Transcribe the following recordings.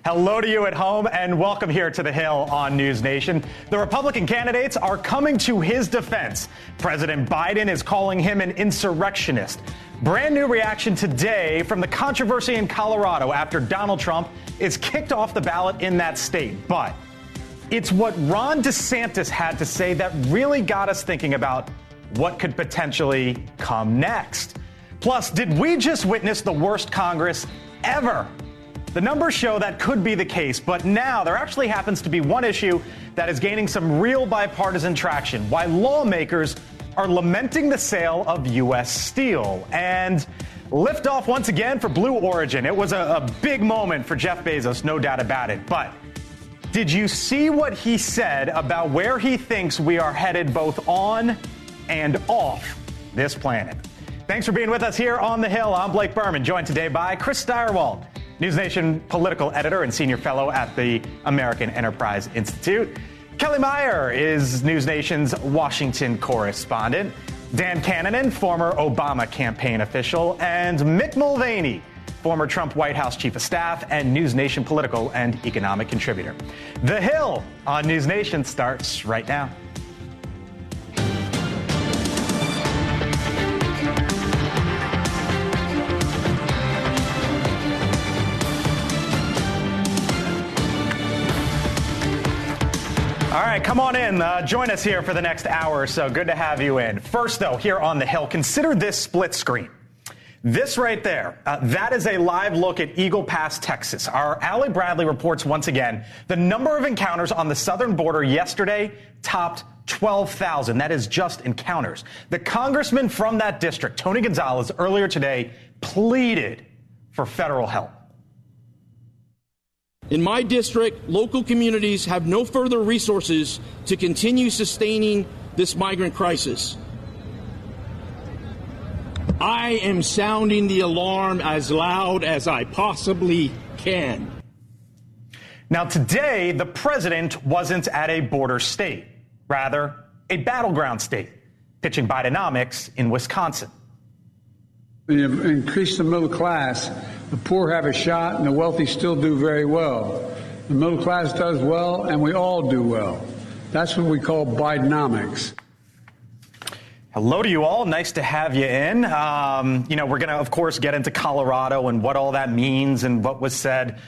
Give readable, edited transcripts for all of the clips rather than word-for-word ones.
Hello to you at home and welcome here to the Hill on NewsNation. The Republican candidates are coming to his defense. President Biden is calling him an insurrectionist. Brand new reaction today from the controversy in Colorado after Donald Trump is kicked off the ballot in that state. But it's what Ron DeSantis had to say that really got us thinking about what could potentially come next. Plus, did we just witness the worst Congress ever? The numbers show that could be the case, but now there actually happens to be one issue that is gaining some real bipartisan traction, why lawmakers are lamenting the sale of U.S. steel. And liftoff once again for Blue Origin. It was a big moment for Jeff Bezos, no doubt about it. But did you see what he said about where he thinks we are headed both on and off this planet? Thanks for being with us here on The Hill. I'm Blake Berman, joined today by Chris Steyerwalt, NewsNation political editor and senior fellow at the American Enterprise Institute. Kelly Meyer is NewsNation's Washington correspondent. Dan Cannonen, former Obama campaign official, and Mick Mulvaney, former Trump White House chief of staff and NewsNation political and economic contributor. The Hill on NewsNation starts right now. All right, come on in. Join us here for the next hour or so. Good to have you in. First, though, here on The Hill, consider this split screen. This right there, that is a live look at Eagle Pass, Texas. Our Allie Bradley reports once again the number of encounters on the southern border yesterday topped 12,000. That is just encounters. The congressman from that district, Tony Gonzalez, earlier today pleaded for federal help. In my district, local communities have no further resources to continue sustaining this migrant crisis. I am sounding the alarm as loud as I possibly can. Now, today, the president wasn't at a border state, rather a battleground state, pitching Bidenomics in Wisconsin. When you increase the middle class, the poor have a shot and the wealthy still do very well. The middle class does well and we all do well. That's what we call Bidenomics. Hello to you all. Nice to have you in. We're going to, of course, get into Colorado and what all that means and what was said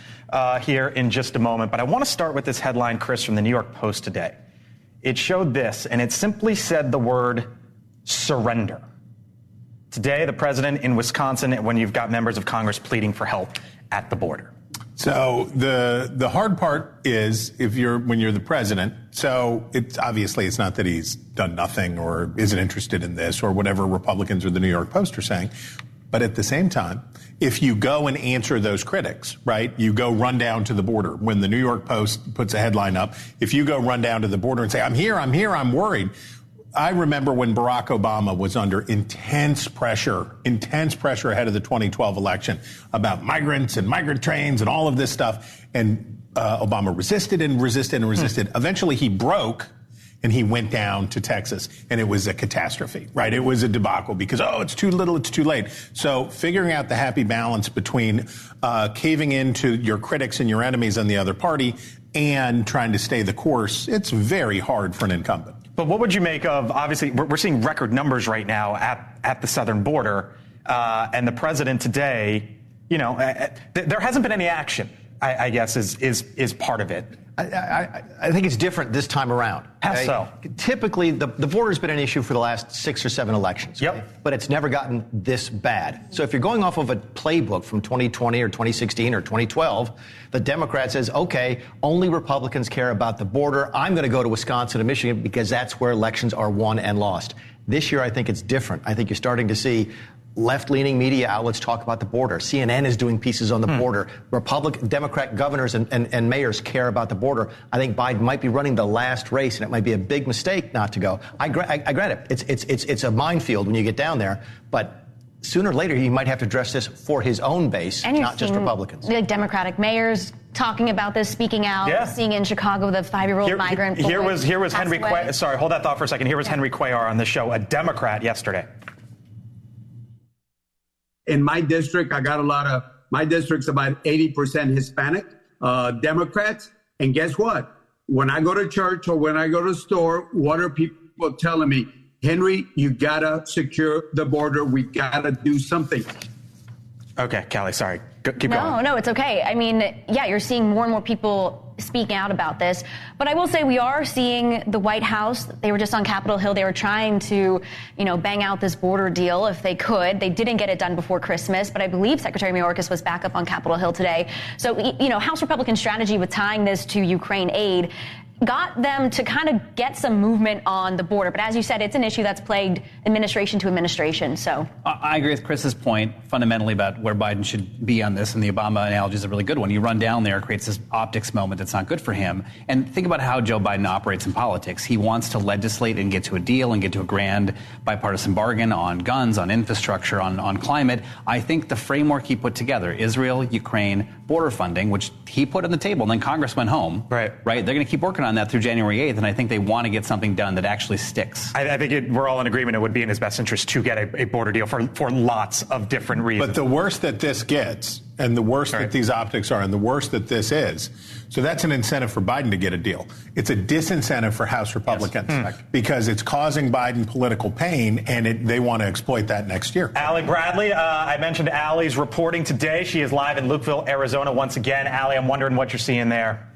here in just a moment. But I want to start with this headline, Chris, from the New York Post today. It showed this, and it simply said the word surrender. Today, the president in Wisconsin, when you've got members of Congress pleading for help at the border. So the hard part is when you're the president. So it's not that he's done nothing or isn't interested in this or whatever Republicans or the New York Post are saying. But at the same time, if you go and answer those critics, right, you go run down to the border. When the New York Post puts a headline up, if you go run down to the border and say, I'm here, I'm worried. I remember when Barack Obama was under intense pressure ahead of the 2012 election about migrants and migrant trains and all of this stuff. And Obama resisted. Eventually he broke and he went down to Texas, and it was a catastrophe, right? It was a debacle because, it's too little, it's too late. So figuring out the happy balance between caving into your critics and your enemies on the other party and trying to stay the course, it's very hard for an incumbent. But what would you make of, obviously, we're seeing record numbers right now at the southern border, and the president today, there hasn't been any action, I guess, is part of it. I think it's different this time around. How so? Typically, the border's been an issue for the last 6 or 7 elections. Yep. Okay? But it's never gotten this bad. So if you're going off of a playbook from 2020 or 2016 or 2012, the Democrat says, okay, only Republicans care about the border. I'm going to go to Wisconsin and Michigan because that's where elections are won and lost. This year, I think it's different. I think you're starting to see left-leaning media outlets talk about the border. CNN is doing pieces on the border. Democrat governors and mayors care about the border. I think Biden might be running the last race, and it might be a big mistake not to go. I grant it. It's a minefield when you get down there, but sooner or later he might have to address this for his own base, and not just Republicans. The Democratic mayors talking about this, speaking out, seeing in Chicago the 5-year-old migrant. Here was Henry Cuellar. Sorry, hold that thought for a second. Here was Henry Cuellar on the show, a Democrat yesterday. In my district, my district's about 80% Hispanic. Democrats. And guess what? When I go to church or when I go to the store, what are people telling me? Henry, you got to secure the border. We got to do something. Okay, Callie, sorry. Keep going. No, it's okay. I mean, yeah, you're seeing more and more people speaking out about this. But I will say we are seeing the White House. They were just on Capitol Hill. They were trying to, bang out this border deal if they could. They didn't get it done before Christmas, but I believe Secretary Mayorkas was back up on Capitol Hill today. So, House Republican strategy with tying this to Ukraine aid got them to kind of get some movement on the border. But as you said, it's an issue that's plagued administration to administration. So I agree with Chris's point fundamentally about where Biden should be on this. And the Obama analogy is a really good one. You run down there, it creates this optics moment that's not good for him. And think about how Joe Biden operates in politics. He wants to legislate and get to a deal and get to a grand bipartisan bargain on guns, on infrastructure, on climate. I think the framework he put together, Israel, Ukraine, border funding, which he put on the table, and then Congress went home. Right. They're going to keep working on that through January 8th, and I think they want to get something done that actually sticks. I think we're all in agreement it would be in his best interest to get a border deal for lots of different reasons. But the worse that this gets, and the worse that these optics are, and the worse that this is, so that's an incentive for Biden to get a deal. It's a disincentive for House Republicans because it's causing Biden political pain, and they want to exploit that next year. Allie Bradley, I mentioned Allie's reporting today. She is live in Lukeville, Arizona once again. Allie, I'm wondering what you're seeing there.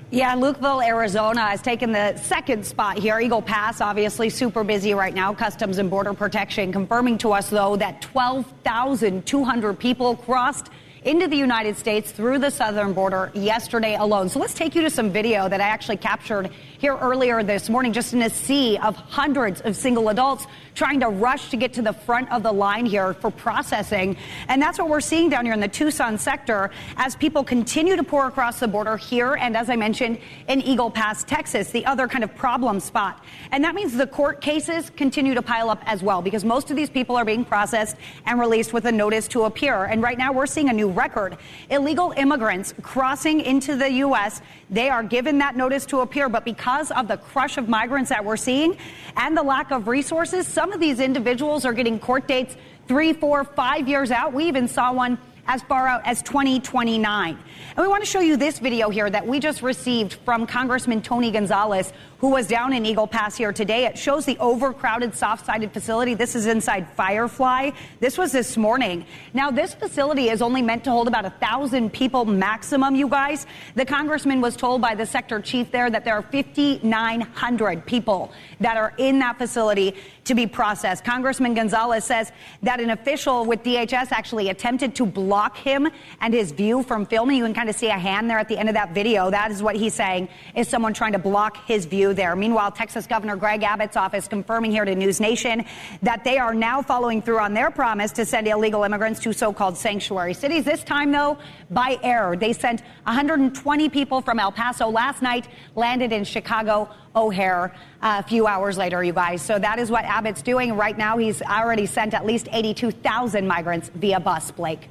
Yeah, Lukeville, Arizona has taken the second spot here. Eagle Pass, obviously super busy right now. Customs and Border Protection confirming to us, though, that 12,200 people crossed into the United States through the southern border yesterday alone. So let's take you to some video that I actually captured here earlier this morning, just in a sea of hundreds of single adults trying to rush to get to the front of the line here for processing. And that's what we're seeing down here in the Tucson sector as people continue to pour across the border here. And as I mentioned, in Eagle Pass, Texas, the other kind of problem spot. And that means the court cases continue to pile up as well, because most of these people are being processed and released with a notice to appear. And right now we're seeing a new record. Illegal immigrants crossing into the U.S., they are given that notice to appear. But because of the crush of migrants that we're seeing and the lack of resources, some of these individuals are getting court dates 3, 4, 5 years out. We even saw one as far out as 2029. And we want to show you this video here that we just received from Congressman Tony Gonzalez, who was down in Eagle Pass here today. It shows the overcrowded, soft-sided facility. This is inside Firefly. This was this morning. Now, this facility is only meant to hold about 1,000 people maximum, you guys. The congressman was told by the sector chief there that there are 5,900 people that are in that facility to be processed. Congressman Gonzalez says that an official with DHS actually attempted to block him and his view from filming. You can kind of see a hand there at the end of that video. That is what he's saying, is someone trying to block his view there. Meanwhile, Texas Governor Greg Abbott's office confirming here to NewsNation that they are now following through on their promise to send illegal immigrants to so-called sanctuary cities. This time, though, by air. They sent 120 people from El Paso last night, landed in Chicago O'Hare a few hours later, you guys. So that is what Abbott's doing. Right now, he's already sent at least 82,000 migrants via bus, Blake.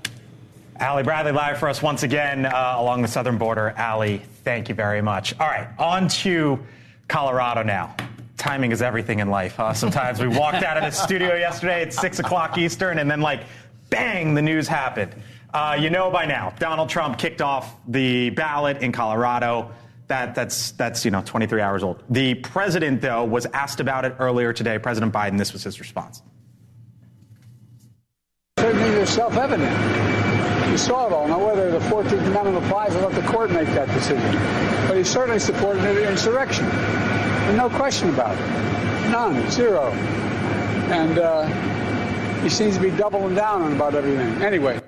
Allie Bradley live for us once again along the southern border. Allie, thank you very much. All right, on to Colorado now. Timing is everything in life, huh? Sometimes we walked out of the studio yesterday at 6 o'clock Eastern, and then, bang, the news happened. You know by now, Donald Trump kicked off the ballot in Colorado. That's 23 hours old. The president, though, was asked about it earlier today. President Biden, this was his response. Certainly it's self-evident. You saw it all. Now, whether the 14th Amendment applies, I'll let the court make that decision. But he certainly supported the insurrection. And no question about it. None. Zero. And he seems to be doubling down on about everything. Anyway.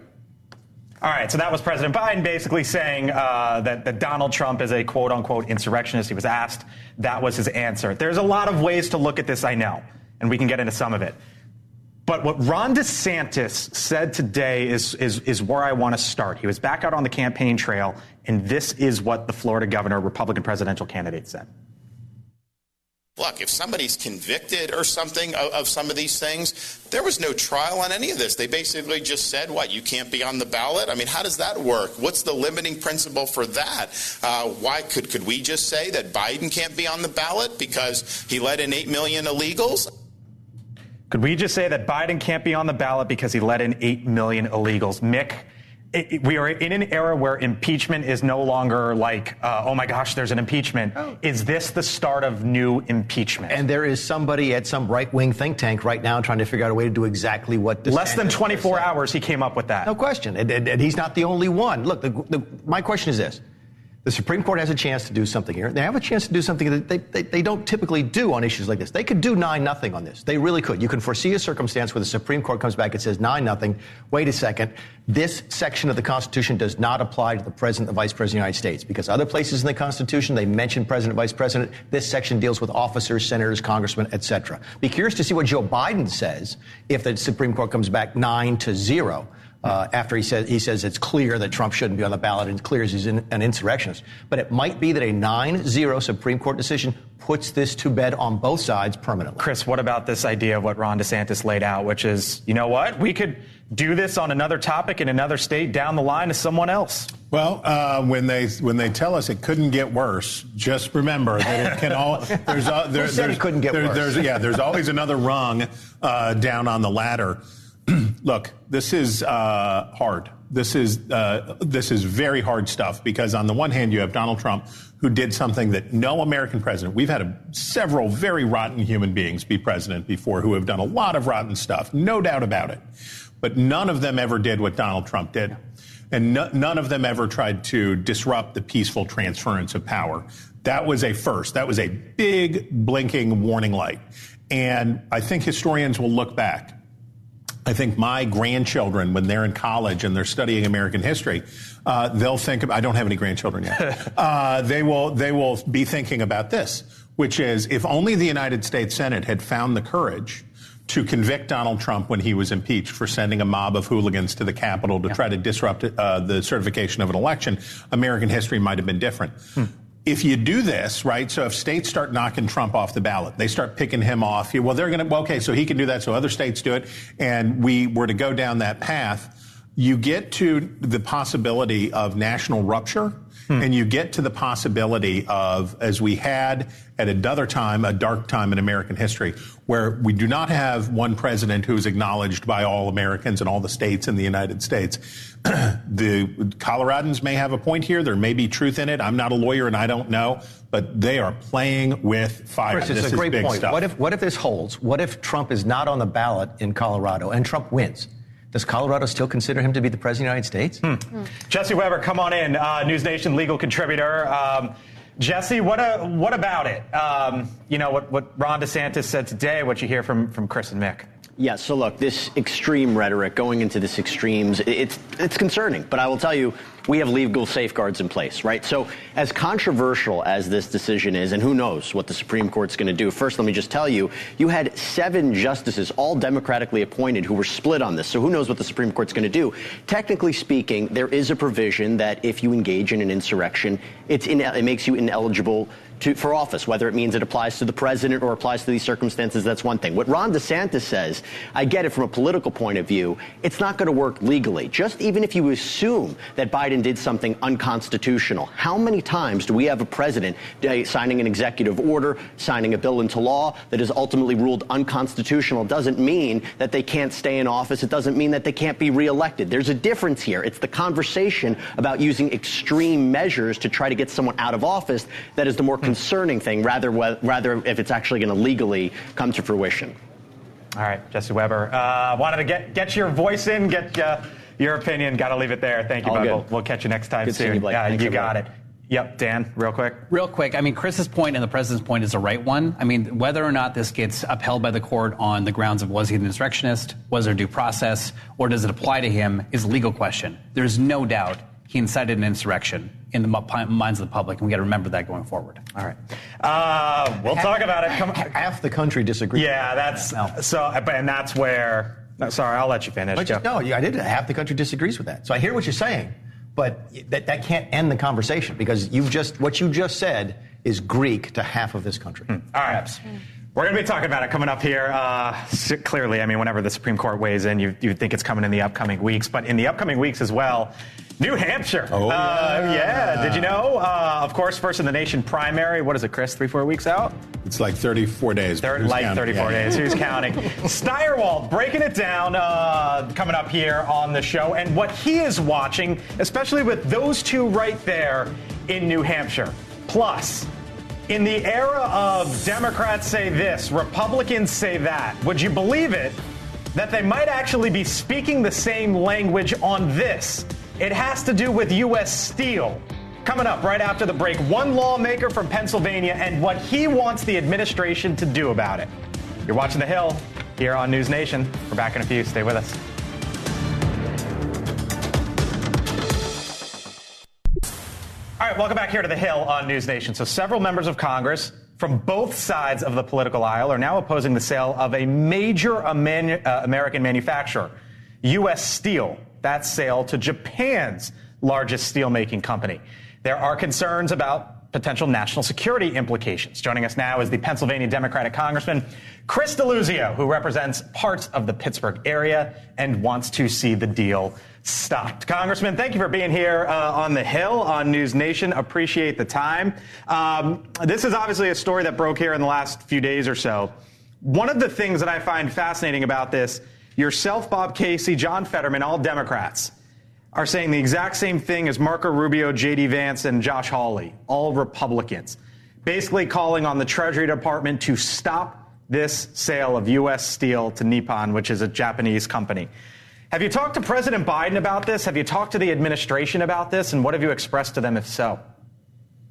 All right, so that was President Biden basically saying that Donald Trump is a quote-unquote insurrectionist. He was asked. That was his answer. There's a lot of ways to look at this, I know, and we can get into some of it. But what Ron DeSantis said today is where I want to start. He was back out on the campaign trail, and this is what the Florida governor, Republican presidential candidate, said. Look, if somebody's convicted or something of some of these things, there was no trial on any of this. They basically just said, what, you can't be on the ballot? I mean, how does that work? What's the limiting principle for that? Why could we just say that Biden can't be on the ballot because he let in 8 million illegals? Could we just say that Biden can't be on the ballot because he let in 8 million illegals? Mick, we are in an era where impeachment is no longer like, oh my gosh, there's an impeachment. Oh. Is this the start of new impeachment? And there is somebody at some right-wing think tank right now trying to figure out a way to do exactly what DeSantis less than 24 hours he came up with that. No question. And he's not the only one. Look, my question is this. The Supreme Court has a chance to do something here. They have a chance to do something that they don't typically do on issues like this. They could do 9-0 on this. They really could. You can foresee a circumstance where the Supreme Court comes back and says 9-0. Wait a second. This section of the Constitution does not apply to the President and Vice President of the United States, because other places in the Constitution, they mention President, Vice President. This section deals with officers, senators, congressmen, etc. Be curious to see what Joe Biden says if the Supreme Court comes back 9-0. After he says it's clear that Trump shouldn't be on the ballot, and it's clear he's an insurrectionist. But it might be that a 9-0 Supreme Court decision puts this to bed on both sides permanently. Chris, what about this idea of what Ron DeSantis laid out, which is, you know what, we could do this on another topic in another state down the line to someone else? Well, when they tell us it couldn't get worse, just remember that it can all. It couldn't get worse. There's always another rung down on the ladder. Look, this is hard. This is very hard stuff, because on the one hand, you have Donald Trump, who did something that no American president — we've had several very rotten human beings be president before who have done a lot of rotten stuff, no doubt about it. But none of them ever did what Donald Trump did. And none of them ever tried to disrupt the peaceful transference of power. That was a first. That was a big blinking warning light. And I think historians will look back. I think my grandchildren, when they're in college and they're studying American history, they'll think — I don't have any grandchildren yet. They will be thinking about this, which is, if only the United States Senate had found the courage to convict Donald Trump when he was impeached for sending a mob of hooligans to the Capitol to try to disrupt the certification of an election, American history might have been different. If you do this, right, so if states start knocking Trump off the ballot, they start picking him off, well, they're going to — okay, so he can do that, so other states do it, and we were to go down that path, you get to the possibility of national rupture, and you get to the possibility of, as we had at another time, a dark time in American history, where we do not have one president who's acknowledged by all Americans and all the states in the United States. The Coloradans may have a point here. There may be truth in it. I'm not a lawyer and I don't know, but they are playing with fire. Chris, it's a great point. What if this holds? What if Trump is not on the ballot in Colorado and Trump wins? Does Colorado still consider him to be the president of the United States? Jesse Weber, come on in, NewsNation legal contributor. Jesse, what about it? What Ron DeSantis said today, what you hear from Chris and Mick? Yeah, so look, this extreme rhetoric, going into this extremes, it's concerning. But I will tell you, we have legal safeguards in place, right? So as controversial as this decision is, and who knows what the Supreme Court's going to do, first let me just tell you, you had 7 justices, all democratically appointed, who were split on this. So who knows what the Supreme Court's going to do? Technically speaking, there is a provision that if you engage in an insurrection, it makes you ineligible for office. Whether it means it applies to the president or applies to these circumstances, that's one thing. What Ron DeSantis says, I get it from a political point of view, it's not going to work legally. Just even if you assume that Biden did something unconstitutional, how many times do we have a president signing an executive order, signing a bill into law that is ultimately ruled unconstitutional? Doesn't mean that they can't stay in office. It doesn't mean that they can't be reelected. There's a difference here. It's the conversation about using extreme measures to try to get someone out of office that is the more concerning thing, rather if it's actually going to legally come to fruition. All right, Jesse Weber. Wanted to get your voice in, get your opinion. Got to leave it there. Thank you, bud. We'll catch you next time soon. You, you got it. Yep, Dan, real quick. Real quick. I mean, Chris's point and the president's point is the right one. I mean, whether or not this gets upheld by the court on the grounds of was he an insurrectionist, was there due process, or does it apply to him is a legal question. There's no doubt he incited an insurrection in the minds of the public, and we got to remember that going forward. All right. We'll talk about it. Half the country disagrees. Yeah, and that's where. No, sorry, I'll let you finish. I did. Half the country disagrees with that. So I hear what you're saying, but that can't end the conversation, because what you just said is Greek to half of this country. All right. We're going to be talking about it coming up here. Clearly, I mean, whenever the Supreme Court weighs in, you think it's coming in the upcoming weeks. But in the upcoming weeks as well, New Hampshire. Yeah. Did you know? Of course, first in the nation primary. What is it, Chris? 3-4 weeks out? It's like 34 days. They're like 34 days. Who's counting? Steyerwalt breaking it down coming up here on the show, and what he is watching, especially with those two right there in New Hampshire. Plus, in the era of Democrats say this, Republicans say that, would you believe it that they might actually be speaking the same language on this? It has to do with U.S. Steel. Coming up right after the break, one lawmaker from Pennsylvania and what he wants the administration to do about it. You're watching The Hill here on NewsNation. We're back in a few. Stay with us. All right, welcome back here to The Hill on NewsNation. So several members of Congress from both sides of the political aisle are now opposing the sale of a major American manufacturer, U.S. Steel. That sale to Japan's largest steelmaking company. There are concerns about potential national security implications. Joining us now is the Pennsylvania Democratic Congressman Chris DeLuzio, who represents parts of the Pittsburgh area and wants to see the deal stopped. Congressman, thank you for being here on The Hill on NewsNation. Appreciate the time. This is obviously a story that broke here in the last few days or so. One of the things that I find fascinating about this, yourself, Bob Casey, John Fetterman, all Democrats, are saying the exact same thing as Marco Rubio, J.D. Vance, and Josh Hawley, all Republicans, basically calling on the Treasury Department to stop this sale of U.S. Steel to Nippon, which is a Japanese company. Have you talked to President Biden about this? Have you talked to the administration about this? And what have you expressed to them, if so?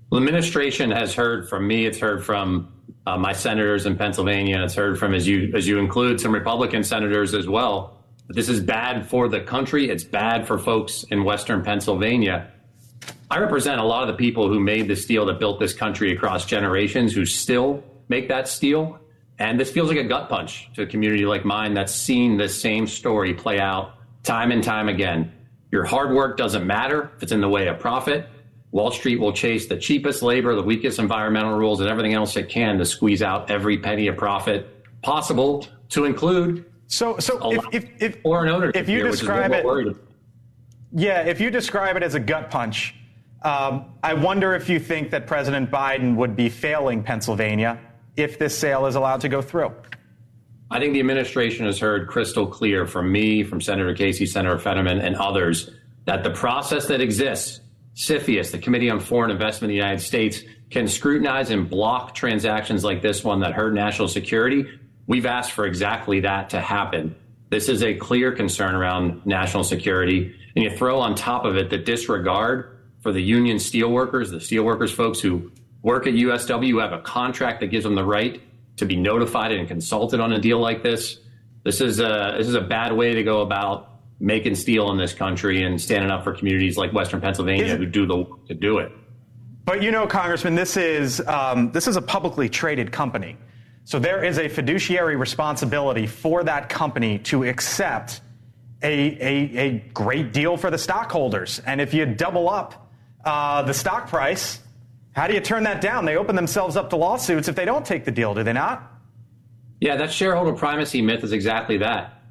Well, the administration has heard from me. It's heard from my senators in Pennsylvania, and it's heard from, as you include, some Republican senators as well. This is bad for the country. It's bad for folks in Western Pennsylvania. I represent a lot of the people who made the steel that built this country across generations, who still make that steel. And this feels like a gut punch to a community like mine that's seen this same story play out time and time again. Your hard work doesn't matter if it's in the way of profit. Wall Street will chase the cheapest labor, the weakest environmental rules, and everything else it can to squeeze out every penny of profit possible, to include if you describe it, if you describe it as a gut punch, I wonder if you think that President Biden would be failing Pennsylvania if this sale is allowed to go through. I think the administration has heard crystal clear from me, from Senator Casey, Senator Fetterman, and others, that the process that exists, CFIUS, the Committee on Foreign Investment in the United States, can scrutinize and block transactions like this one that hurt national security. We've asked for exactly that to happen. This is a clear concern around national security. And you throw on top of it the disregard for the union steelworkers, the steelworkers folks who work at USW, who have a contract that gives them the right to be notified and consulted on a deal like this. This is a bad way to go about making steel in this country and standing up for communities like Western Pennsylvania who do the work to do it. But you know, Congressman, this is a publicly traded company. So there is a fiduciary responsibility for that company to accept a great deal for the stockholders. And if you double up the stock price, how do you turn that down? They open themselves up to lawsuits if they don't take the deal, do they not? Yeah, that shareholder primacy myth is exactly that.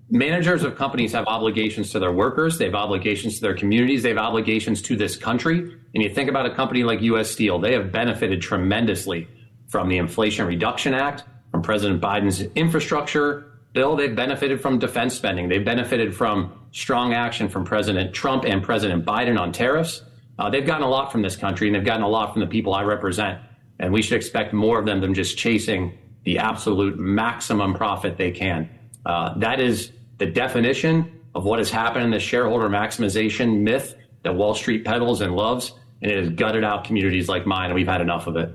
Managers of companies have obligations to their workers. They have obligations to their communities. They have obligations to this country. And you think about a company like U.S. Steel, they have benefited tremendously from the Inflation Reduction Act, from President Biden's infrastructure bill. They've benefited from defense spending. They've benefited from strong action from President Trump and President Biden on tariffs. They've gotten a lot from this country, and they've gotten a lot from the people I represent. And we should expect more of them than just chasing the absolute maximum profit they can. That is the definition of what has happened in the shareholder maximization myth that Wall Street peddles and loves, and it has gutted out communities like mine, and we've had enough of it.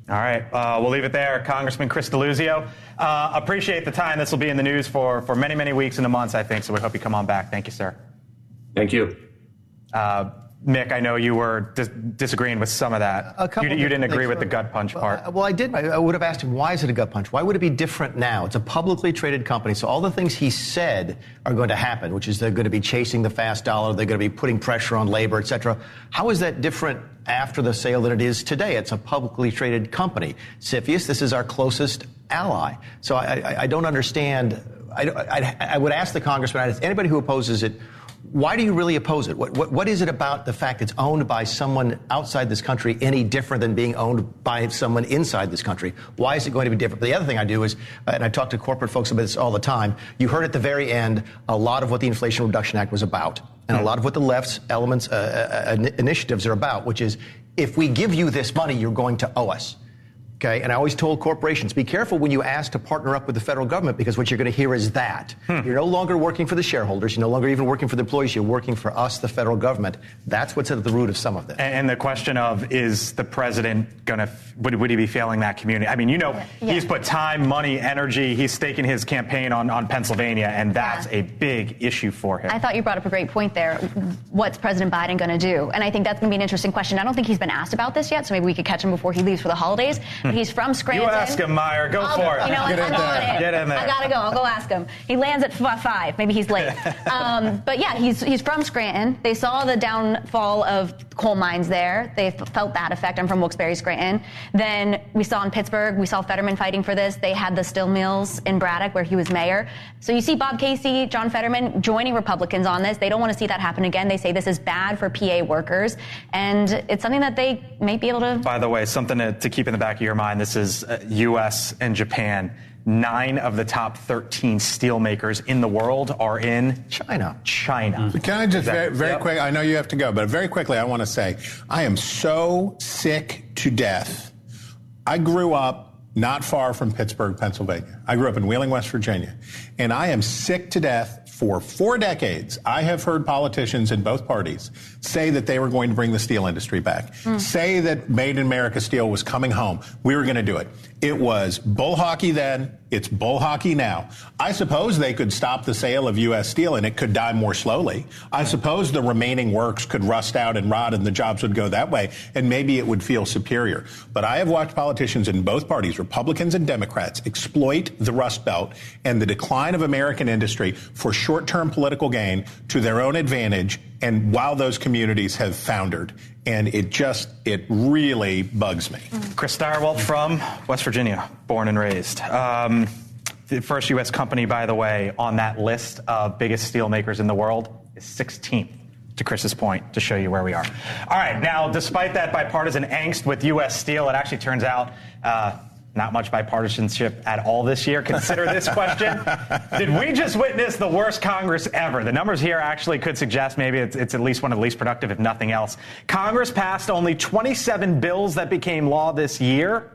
All right, we'll leave it there. Congressman Chris DeLuzio, appreciate the time. This will be in the news for many, many weeks and months, I think, so we hope you come on back. Thank you, sir. Thank you. Mick, I know you were disagreeing with some of that. You didn't agree with the gut punch part. Well, I did. I would have asked him, why is it a gut punch? Why would it be different now? It's a publicly traded company, so all the things he said are going to happen, which is they're going to be chasing the fast dollar, they're going to be putting pressure on labor, et cetera. How is that different after the sale than it is today? It's a publicly traded company. CFIUS, this is our closest ally. So I don't understand. I would ask the congressman, anybody who opposes it, Why do you really oppose it? What is it about the fact it's owned by someone outside this country any different than being owned by someone inside this country? Why is it going to be different? But the other thing I do is, and I talk to corporate folks about this all the time, you heard at the very end a lot of what the Inflation Reduction Act was about, and a lot of what the left's elements, initiatives are about, which is, if we give you this money, you're going to owe us. Okay, and I always told corporations, be careful when you ask to partner up with the federal government, because what you're going to hear is that. You're no longer working for the shareholders. You're no longer even working for the employees. You're working for us, the federal government. That's what's at the root of some of this. And the question of, is the president going to, would he be failing that community? I mean, he's put time, money, energy. He's staking his campaign on Pennsylvania, and that's a big issue for him. I thought you brought up a great point there. What's President Biden going to do? And I think that's going to be an interesting question. I don't think he's been asked about this yet, so maybe we could catch him before he leaves for the holidays. But he's from Scranton. You ask him, Meyer. Go for it. You know what? Get in there. I gotta go. I'll go ask him. He lands at 5. Maybe he's late. But yeah, he's from Scranton. They saw the downfall of coal mines there. They felt that effect. I'm from Wilkes-Barre, Scranton. Then we saw in Pittsburgh, we saw Fetterman fighting for this. They had the steel mills in Braddock where he was mayor. So you see Bob Casey, John Fetterman joining Republicans on this. They don't want to see that happen again. They say this is bad for PA workers, and it's something that they may be able to. By the way, something to keep in the back of your mind. This is U.S. and Japan. 9 of the top 13 steel makers in the world are in China. Can I just very quick? I know you have to go, but very quickly, I want to say I am so sick to death. I grew up not far from Pittsburgh, Pennsylvania. I grew up in Wheeling, West Virginia, and I am sick to death. For 4 decades, I have heard politicians in both parties say that they were going to bring the steel industry back, say that Made in America steel was coming home. We were going to do it. It was bull hockey then. It's bull hockey now. I suppose they could stop the sale of U.S. steel and it could die more slowly. I suppose the remaining works could rust out and rot and the jobs would go that way, and maybe it would feel superior. But I have watched politicians in both parties, Republicans and Democrats, exploit the Rust Belt and the decline of American industry for short-term political gain to their own advantage, and while those communities have foundered. And it really bugs me. Chris Stirewalt from West Virginia, born and raised. The first U.S. company, by the way, on that list of biggest steel makers in the world is 16th, to Chris's point, to show you where we are. All right, now, despite that bipartisan angst with U.S. Steel, it actually turns out not much bipartisanship at all this year. Consider this question. Did we just witness the worst Congress ever? The numbers here actually could suggest maybe it's at least one of the least productive, if nothing else. Congress passed only 27 bills that became law this year.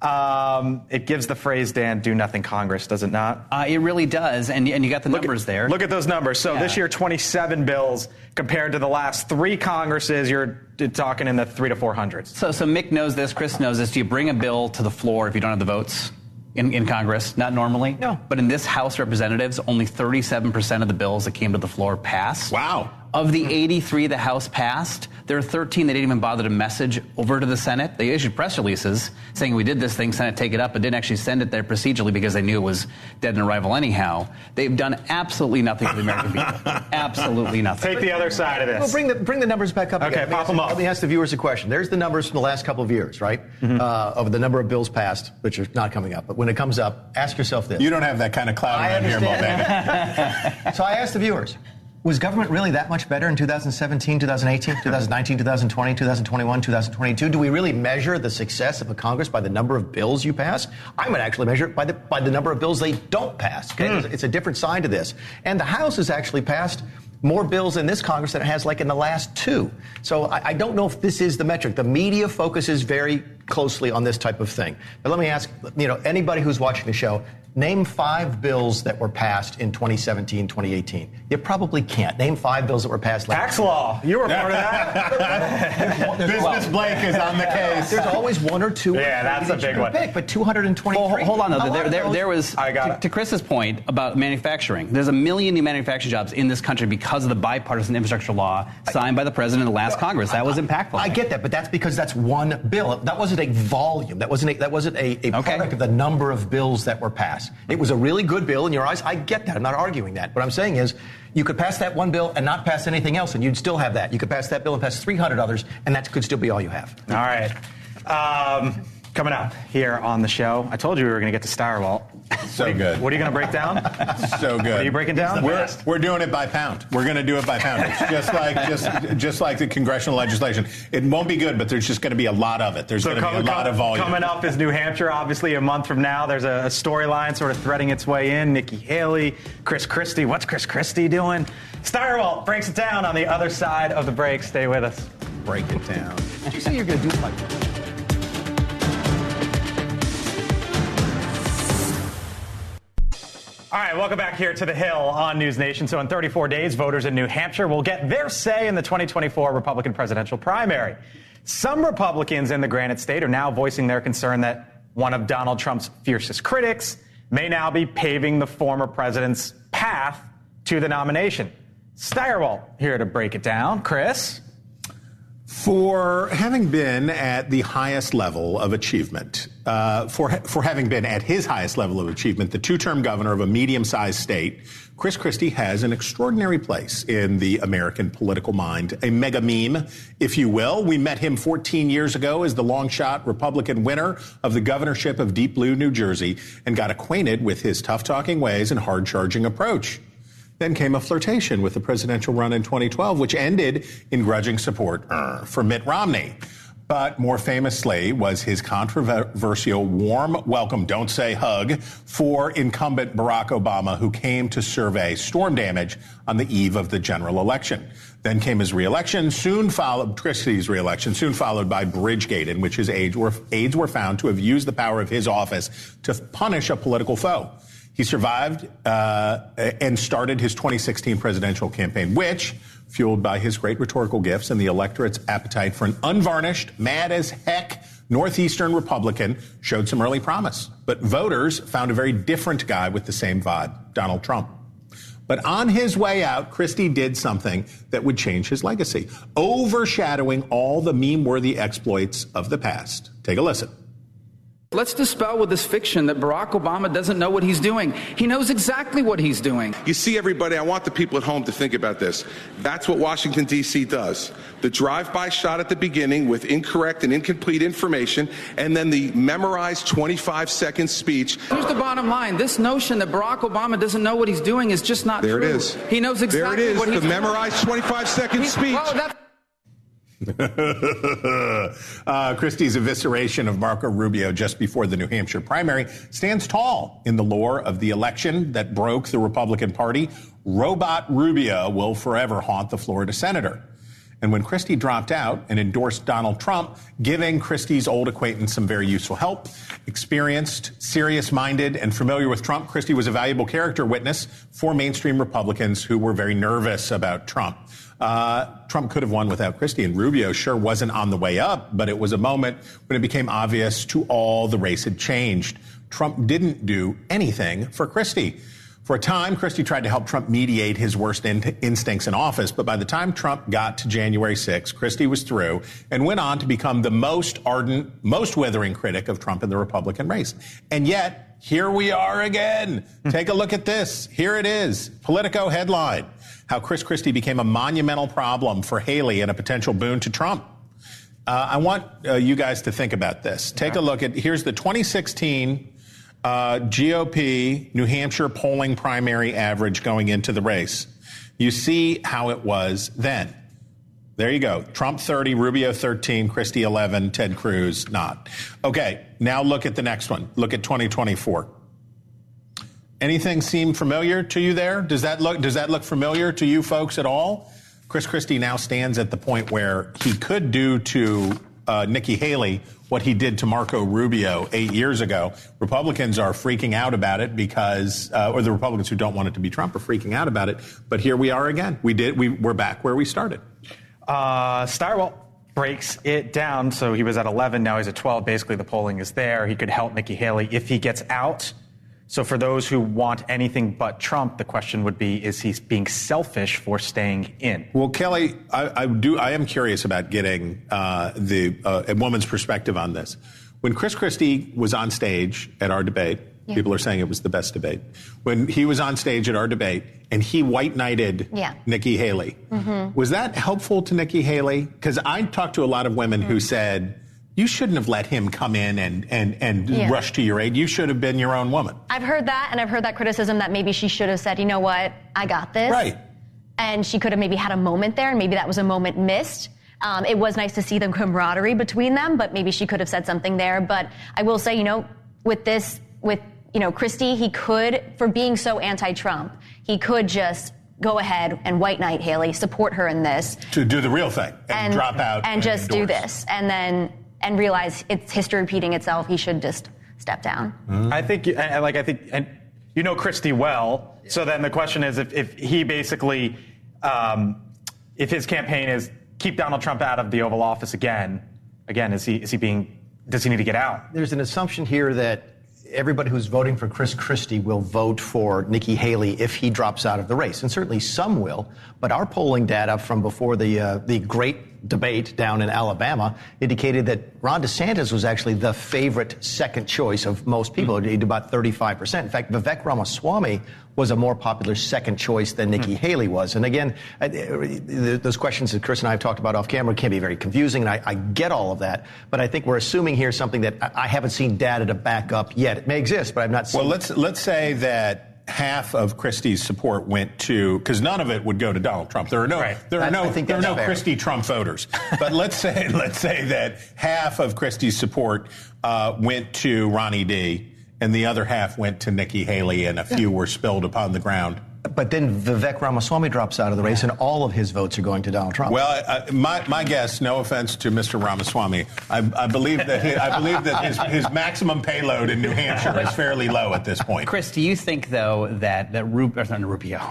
It gives the phrase, Dan, do nothing Congress, does it not? It really does, and you got the numbers there. Look at those numbers. So this year, 27 bills compared to the last 3 Congresses, you're talking in the 300 to 400s. So Mick knows this, Chris knows this. Do you bring a bill to the floor if you don't have the votes in Congress? Not normally. No. But in this House of Representatives, only 37% of the bills that came to the floor passed. Wow. Of the 83 the House passed, there are 13 that didn't even bother to message over to the Senate. They issued press releases saying we did this thing, Senate take it up, but didn't actually send it there procedurally because they knew it was dead in arrival anyhow. They've done absolutely nothing for the American people. Absolutely nothing. Take the other side of this. Well, bring the numbers back up again. Okay, pop them up. Let me ask the viewers a question. There's the numbers from the last couple of years, right? Of the number of bills passed, which are not coming up. But when it comes up, ask yourself this. You don't have that kind of cloud around here, man. So I asked the viewers, was government really that much better in 2017, 2018, 2019, 2020, 2021, 2022? Do we really measure the success of a Congress by the number of bills you pass? I'm going to actually measure it by the number of bills they don't pass. Okay? It's a different side to this. And the House has actually passed more bills in this Congress than it has like in the last 2. So I don't know if this is the metric. The media focuses very closely on this type of thing. But let me ask, anybody who's watching the show, name 5 bills that were passed in 2017, 2018. You probably can't. Name 5 bills that were passed. Tax law. You were part of that. Business Blake is on the case. There's always 1 or 2. Yeah, that's a big one. But 223. Well, hold on, though. There was, to Chris's point about manufacturing, there's 1 million new manufacturing jobs in this country because of the bipartisan infrastructure law signed by the president in the last Congress. That was impactful. I get that, but that's because that's one bill. That wasn't a volume. That wasn't a product of the number of bills that were passed. It was a really good bill in your eyes. I get that. I'm not arguing that. What I'm saying is you could pass that one bill and not pass anything else, and you'd still have that. You could pass that bill and pass 300 others, and that could still be all you have. All right. Coming up here on the show, I told you we were going to get to Stirewalt. So good. What are you going to break down? So good. What are you breaking down? We're doing it by pound. We're going to do it by pound. It's just like the congressional legislation. It won't be good, but there's just going to be a lot of it. There's going to be a lot of volume. Coming up is New Hampshire, obviously, a month from now. There's a storyline sort of threading its way in. Nikki Haley, Chris Christie. What's Chris Christie doing? Steyerwalt breaks it down on the other side of the break. Stay with us. Break it down. Did you say you're going to do it like that? All right, welcome back here to the Hill on NewsNation. So in 34 days, voters in New Hampshire will get their say in the 2024 Republican presidential primary. Some Republicans in the Granite State are now voicing their concern that one of Donald Trump's fiercest critics may now be paving the former president's path to the nomination. Steyerwalt here to break it down. Chris? For having been at the highest level of achievement, for having been at his highest level of achievement, the two-term governor of a medium-sized state, Chris Christie has an extraordinary place in the American political mind, a mega meme, if you will. We met him 14 years ago as the long-shot Republican winner of the governorship of Deep Blue, New Jersey, and got acquainted with his tough-talking ways and hard-charging approach. Then came a flirtation with the presidential run in 2012, which ended in grudging support for Mitt Romney. But more famously was his controversial warm welcome, don't say hug, for incumbent Barack Obama, who came to survey storm damage on the eve of the general election. Then came his reelection, Christie's reelection, soon followed by Bridgegate, in which his aides were found to have used the power of his office to punish a political foe. He survived and started his 2016 presidential campaign, which, fueled by his great rhetorical gifts and the electorate's appetite for an unvarnished, mad-as-heck Northeastern Republican, showed some early promise. But voters found a very different guy with the same vibe, Donald Trump. But on his way out, Christie did something that would change his legacy, overshadowing all the meme-worthy exploits of the past. Take a listen. Let's dispel with this fiction that Barack Obama doesn't know what he's doing. He knows exactly what he's doing. You see, everybody, I want the people at home to think about this. That's what Washington, D.C. does. The drive-by shot at the beginning with incorrect and incomplete information, and then the memorized 25-second speech. Here's the bottom line. This notion that Barack Obama doesn't know what he's doing is just not true. There it is. He knows exactly what he's doing. The memorized 25-second speech. Christie's evisceration of Marco Rubio just before the New Hampshire primary stands tall in the lore of the election that broke the Republican Party. Robot Rubio will forever haunt the Florida senator. And when Christie dropped out and endorsed Donald Trump, giving Christie's old acquaintance some very useful help, experienced, serious-minded, and familiar with Trump, Christie was a valuable character witness for mainstream Republicans who were very nervous about Trump. Trump could have won without Christie, and Rubio sure wasn't on the way up, but it was a moment when it became obvious to all the race had changed. Trump didn't do anything for Christie. For a time, Christie tried to help Trump mediate his worst instincts in office, but by the time Trump got to January 6th, Christie was through and went on to become the most ardent, most withering critic of Trump in the Republican race. And yet, here we are again. Take a look at this. Here it is. Politico headline: how Chris Christie became a monumental problem for Haley and a potential boon to Trump. I want you guys to think about this. Take a look at, here's the 2016 GOP New Hampshire polling primary average going into the race. You see how it was then. There you go. Trump 30, Rubio 13, Christie 11, Ted Cruz not. Okay, now look at the next one. Look at 2024. Anything seem familiar to you there? Does that look familiar to you folks at all? Chris Christie now stands at the point where he could do to Nikki Haley what he did to Marco Rubio 8 years ago. Republicans are freaking out about it because, or the Republicans who don't want it to be Trump are freaking out about it. But here we are again. We're back where we started. Steyerwalt breaks it down. So he was at 11, now he's at 12. Basically, the polling is there. He could help Nikki Haley if he gets out. So for those who want anything but Trump, the question would be, is he being selfish for staying in? Well, Kelly, I am curious about getting a woman's perspective on this. When Chris Christie was on stage at our debate, people are saying it was the best debate. When he was on stage at our debate and he white knighted Nikki Haley, was that helpful to Nikki Haley? Because I talked to a lot of women who said you shouldn't have let him come in and rush to your aid. You should have been your own woman. I've heard that, and I've heard that criticism that maybe she should have said, you know what, I got this. Right. And she could have maybe had a moment there, and maybe that was a moment missed. It was nice to see the camaraderie between them, but maybe she could have said something there. But I will say, with Christie, he could, for being so anti-Trump, he could just go ahead and white knight Haley, support her in this. To do the real thing and drop out. And just endorse. Do this. And realize it's history repeating itself. He should just step down. Mm-hmm. I think you know Christie well. Yeah. So then the question is if he basically, if his campaign is keep Donald Trump out of the Oval Office again, does he need to get out? There's an assumption here that everybody who's voting for Chris Christie will vote for Nikki Haley if he drops out of the race. And certainly some will. But our polling data from before the great debate down in Alabama indicated that Ron DeSantis was actually the favorite second choice of most people. He did about 35%. In fact, Vivek Ramaswamy was a more popular second choice than Nikki Haley was. And again, those questions that Chris and I have talked about off camera can be very confusing, and I get all of that. But I think we're assuming here something that I haven't seen data to back up yet. It may exist, but I've not seen. Well, let's say that half of Christie's support went to, because none of it would go to Donald Trump. There are no Christie Trump voters. But let's say that half of Christie's support went to Ronnie D, and the other half went to Nikki Haley, and a few were spilled upon the ground. But then Vivek Ramaswamy drops out of the race, and all of his votes are going to Donald Trump. Well, my guess, no offense to Mr. Ramaswamy, I believe that his maximum payload in New Hampshire is fairly low at this point. Chris, do you think though that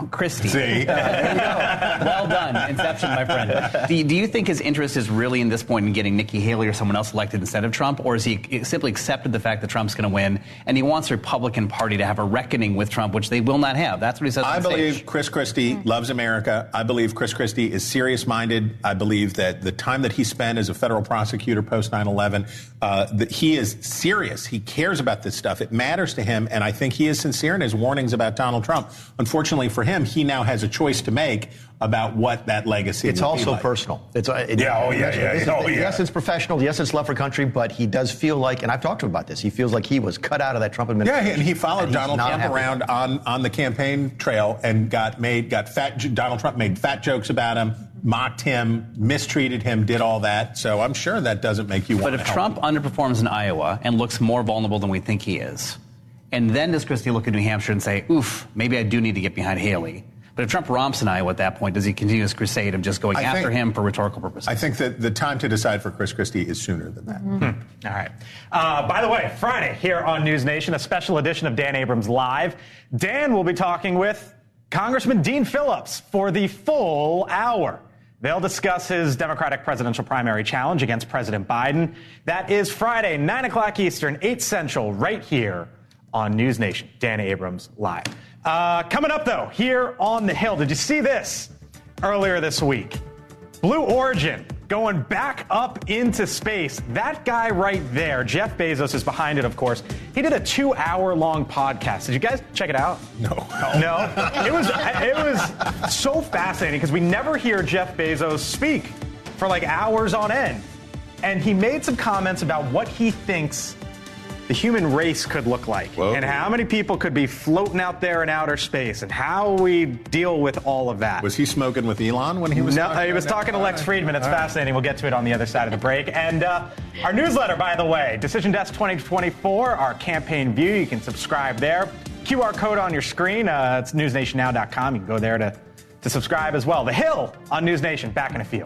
Christie? See, well done, Inception, my friend. Do you think his interest is really in this point in getting Nikki Haley or someone else elected instead of Trump, or is he simply accepted the fact that Trump's going to win, and he wants the Republican Party to have a reckoning with Trump, which they will not have? That's what he says. I believe Chris Christie loves America. I believe Chris Christie is serious-minded. I believe that the time that he spent as a federal prosecutor post 9/11, that he is serious. He cares about this stuff. It matters to him, and I think he is sincere in his warnings about Donald Trump. Unfortunately for him, he now has a choice to make about what that legacy it's will be also like. Personal. Yes, it's professional. Yes, it's love for country, but he does feel like, and I've talked to him about this, he feels like he was cut out of that Trump administration. Yeah, and he followed Donald Trump around on the campaign trail and Donald Trump made fat jokes about him, mocked him, mistreated him, did all that. So I'm sure that doesn't make you want to help. But if Trump underperforms in Iowa and looks more vulnerable than we think he is, and then does Christie look at New Hampshire and say, oof, maybe I do need to get behind Haley? But if Trump romps in Iowa at that point, does he continue his crusade of just going after him for rhetorical purposes? I think that the time to decide for Chris Christie is sooner than that. All right. By the way, Friday here on News Nation, a special edition of Dan Abrams Live. Dan will be talking with Congressman Dean Phillips for the full hour. They'll discuss his Democratic presidential primary challenge against President Biden. That is Friday, 9 o'clock Eastern, 8 Central, right here on News Nation. Dan Abrams Live. Coming up, though, here on the Hill, did you see this earlier this week? Blue Origin going back up into space. That guy right there, Jeff Bezos, is behind it, of course. He did a 2-hour-long podcast. Did you guys check it out? No. It was so fascinating because we never hear Jeff Bezos speak for like hours on end. And he made some comments about what he thinks the human race could look like. Whoa. And how many people could be floating out there in outer space and how we deal with all of that. Was he smoking with Elon when he was talking? No, he was talking to Lex Friedman. It's fascinating. We'll get to it on the other side of the break. And our newsletter, by the way, Decision Desk 2024, our campaign view. You can subscribe there. QR code on your screen. It's newsnationnow.com. You can go there to subscribe as well. The Hill on News Nation. Back in a few.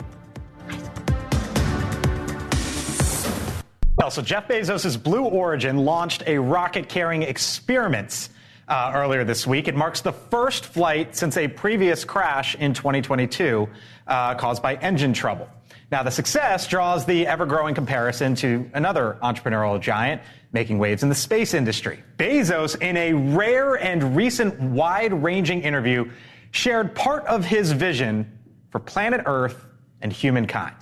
So Jeff Bezos' Blue Origin launched a rocket-carrying experiment earlier this week. It marks the first flight since a previous crash in 2022 caused by engine trouble. Now, the success draws the ever-growing comparison to another entrepreneurial giant making waves in the space industry. Bezos, in a rare and recent wide-ranging interview, shared part of his vision for planet Earth and humankind.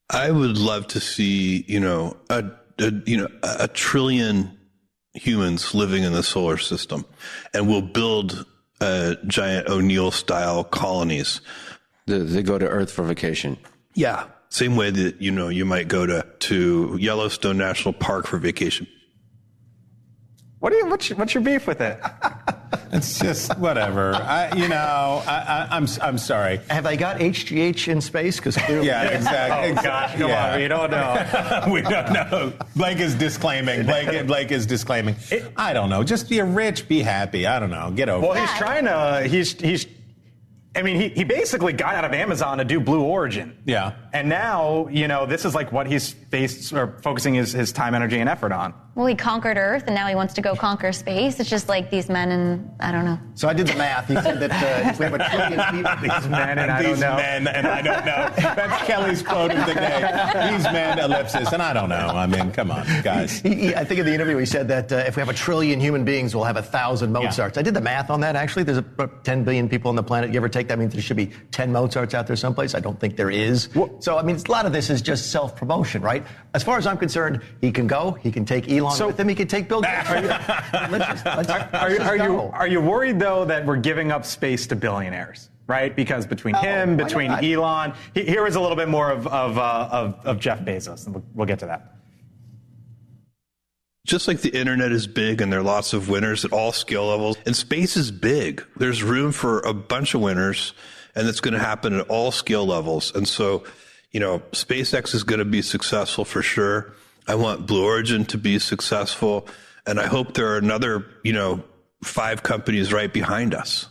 I would love to see, a trillion humans living in the solar system, and we'll build giant O'Neill-style colonies. They go to Earth for vacation. Yeah. Same way that, you might go to Yellowstone National Park for vacation. What's your beef with it? It's just whatever. I'm sorry. Have they got HGH in space? Because clearly, yeah, exactly. Oh gosh, come on, we don't know. We don't know. Blake is disclaiming. Blake is disclaiming. I don't know. Just be rich, be happy. I don't know. Get over. Well, he's trying to. He basically got out of Amazon to do Blue Origin. Yeah. And now, this is like what he's focusing his time, energy, and effort on. Well, he conquered Earth, and now he wants to go conquer space. It's just like these men, and I don't know. So I did the math. He said that if we have a trillion people, these men and I don't know. These men and I don't know. That's Kelly's quote of the day. These men, ellipsis, and I don't know. I mean, come on, guys. I think in the interview he said that if we have a trillion human beings, we'll have 1,000 Mozarts. Yeah. I did the math on that, actually. There's about 10 billion people on the planet, give or take. That means there should be 10 Mozarts out there someplace. I don't think there is. So, a lot of this is just self-promotion, right? As far as I'm concerned, he can go. He can take Elon with him. He can take Bill Gates. Are you worried, though, that we're giving up space to billionaires, right? Because between Elon, here is a little bit more of Jeff Bezos, and we'll get to that. Just like the internet is big and there are lots of winners at all skill levels, and space is big. There's room for a bunch of winners, and it's going to happen at all skill levels. And so, SpaceX is going to be successful for sure. I want Blue Origin to be successful, and I hope there are another, 5 companies right behind us.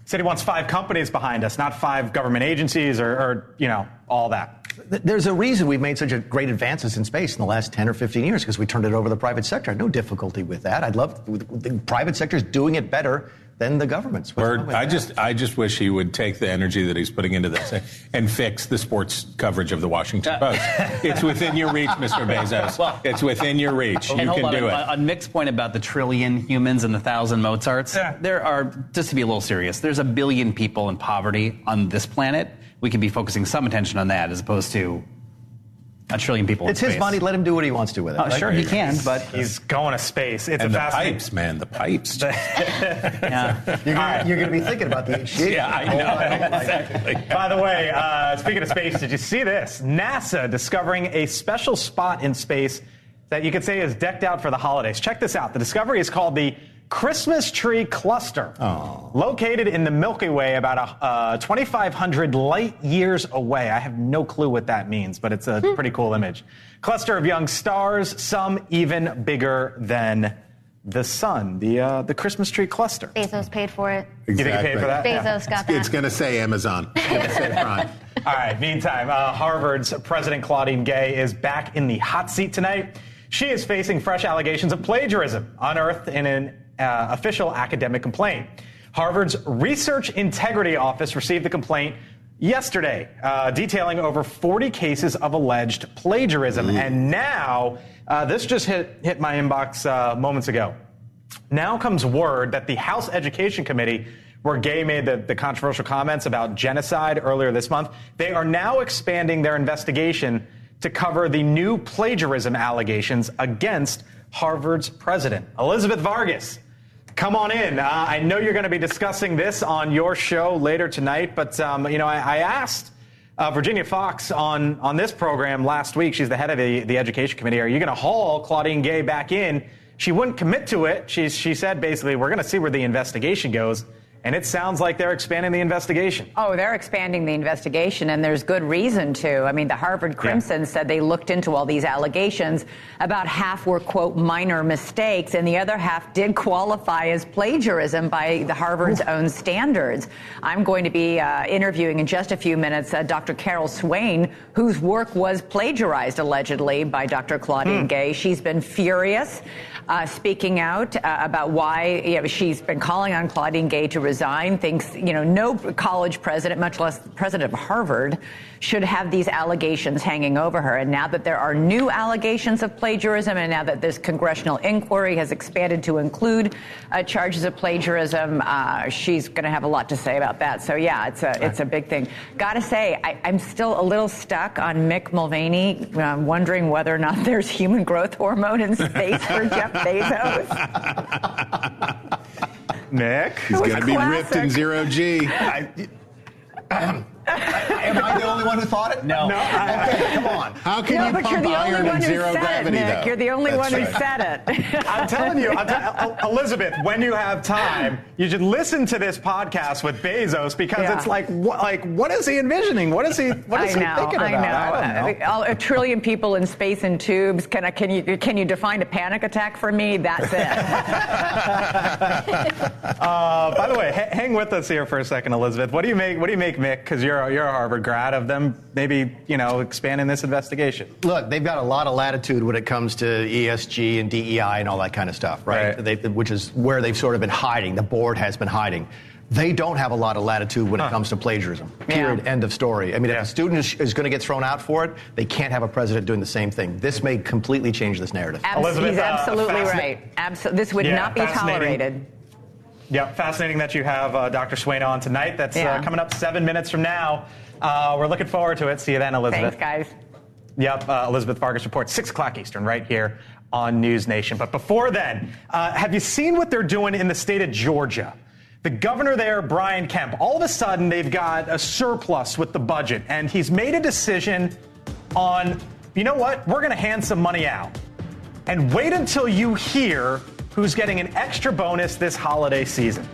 Said he wants 5 companies behind us, not 5 government agencies or all that. There's a reason we've made such a great advances in space in the last 10 or 15 years, because we turned it over to the private sector. No difficulty with that. I'd love the private sector's doing it better than the government's. I just wish he would take the energy that he's putting into this and fix the sports coverage of the Washington Post. It's within your reach, Mr. Bezos. Well, it's within your reach. You can do it. On Mick's point about the trillion humans and the 1,000 Mozarts, there are, just to be a little serious, there's 1 billion people in poverty on this planet. We could be focusing some attention on that as opposed to 1 trillion people in space. It's his money. Let him do what he wants to with it. Right? Sure, he can, but he's going to space. It's and a the fascinating... pipes, man, the pipes. You're going to be thinking about the HG. Yeah, I know. Exactly. By the way, speaking of space, did you see this? NASA discovering a special spot in space that you could say is decked out for the holidays. Check this out. The discovery is called the Christmas Tree Cluster, located in the Milky Way about 2,500 light years away. I have no clue what that means, but it's a pretty cool image. Cluster of young stars, some even bigger than the sun. The Christmas Tree Cluster. Bezos paid for it. Exactly. You think he paid for that? Bezos got that. It's going to say Amazon. It's going to say Prime. All right, meantime, Harvard's President Claudine Gay is back in the hot seat tonight. She is facing fresh allegations of plagiarism unearthed in an official academic complaint. Harvard's Research Integrity Office received the complaint yesterday, detailing over 40 cases of alleged plagiarism. And now, this just hit my inbox moments ago. Now comes word that the House Education Committee, where Gay made the controversial comments about genocide earlier this month, they are now expanding their investigation to cover the new plagiarism allegations against Harvard's president. Elizabeth Vargas, come on in. I know you're going to be discussing this on your show later tonight, but I asked Virginia Fox on this program last week. She's the head of the Education Committee. Are you going to haul Claudine Gay back in? She wouldn't commit to it. She said basically, we're going to see where the investigation goes. And it sounds like they're expanding the investigation. Oh, they're expanding the investigation, and there's good reason to. I mean, the Harvard Crimson said they looked into all these allegations. About half were, quote, minor mistakes, and the other half did qualify as plagiarism by the Harvard's own standards. I'm going to be interviewing in just a few minutes Dr. Carol Swain, whose work was plagiarized, allegedly, by Dr. Claudine Gay. She's been furious. Speaking out about why she's been calling on Claudine Gay to resign, thinks, no college president, much less the president of Harvard, should have these allegations hanging over her. And now that there are new allegations of plagiarism, and now that this congressional inquiry has expanded to include charges of plagiarism, she's going to have a lot to say about that. So, yeah, it's a big thing. Got to say, I'm still a little stuck on Mick Mulvaney, wondering whether or not there's human growth hormone in space for Jeff Bezos. Nick? He's going to be ripped in 0G. Am I the only one who thought it? No. Okay, come on. How can you pump iron in zero gravity, though? You're the only one who right. said it. I'm telling you, Elizabeth, when you have time, you should listen to this podcast with Bezos because it's like, what is he envisioning? What is he thinking about? I know. A trillion people in space in tubes. Can you define a panic attack for me? That's it. By the way, hang with us here for a second, Elizabeth. What do you make, Mick? Because you're a Harvard grad, of them maybe expanding this investigation. Look, they've got a lot of latitude when it comes to ESG and DEI and all that kind of stuff, right? Which is where they've sort of been hiding. The board has been hiding. They don't have a lot of latitude when it comes to plagiarism. Period. End of story. I mean, if a student is going to get thrown out for it, they can't have a president doing the same thing. This may completely change this narrative. Elizabeth, he's absolutely right. This would not be tolerated. Yeah, fascinating that you have Dr. Swain on tonight. That's coming up 7 minutes from now. We're looking forward to it. See you then, Elizabeth. Thanks, guys. Yep, Elizabeth Vargas reports 6 o'clock Eastern right here on NewsNation. But before then, have you seen what they're doing in the state of Georgia? The governor there, Brian Kemp, all of a sudden they've got a surplus with the budget, and he's made a decision on, you know what, we're going to hand some money out. And wait until you hear who's getting an extra bonus this holiday season.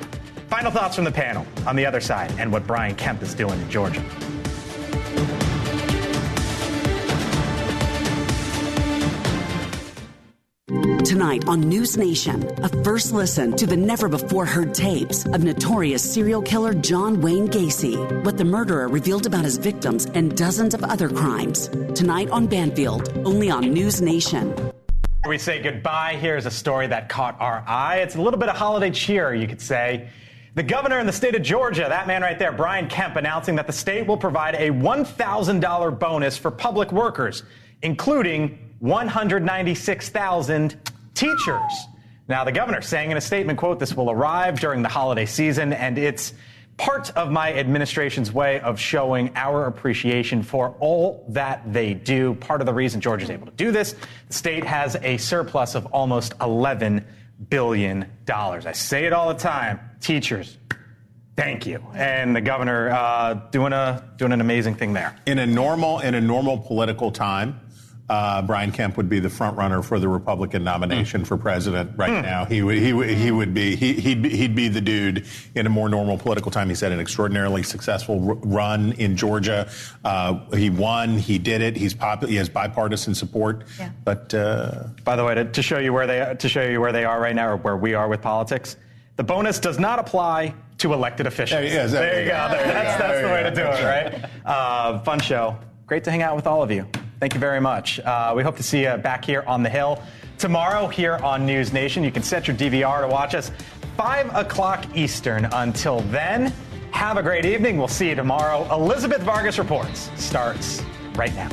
Final thoughts from the panel on the other side and what Brian Kemp is doing in Georgia. Tonight on NewsNation, a first listen to the never-before-heard tapes of notorious serial killer John Wayne Gacy, what the murderer revealed about his victims and dozens of other crimes. Tonight on Banfield, only on NewsNation. We say goodbye. Here's a story that caught our eye. It's a little bit of holiday cheer, you could say. The governor in the state of Georgia, that man right there, Brian Kemp, announcing that the state will provide a $1,000 bonus for public workers, including 196,000 teachers. Now, the governor saying in a statement, quote, "This will arrive during the holiday season, and it's part of my administration's way of showing our appreciation for all that they do." Part of the reason Georgia's able to do this, the state has a surplus of almost $11 billion. I say it all the time, teachers, thank you. And the governor doing an amazing thing there. In a normal political time, Brian Kemp would be the front runner for the Republican nomination for president right now. He'd be the dude in a more normal political time. He's had an extraordinarily successful run in Georgia. He won. He did it. He's popular. He has bipartisan support. Yeah. But by the way, to show you where they are right now, or where we are with politics, the bonus does not apply to elected officials. There you go. That's the way to do it, right? Fun show. Great to hang out with all of you. Thank you very much. We hope to see you back here on the Hill tomorrow here on NewsNation. You can set your DVR to watch us 5 o'clock Eastern. Until then, have a great evening. We'll see you tomorrow. Elizabeth Vargas Reports starts right now.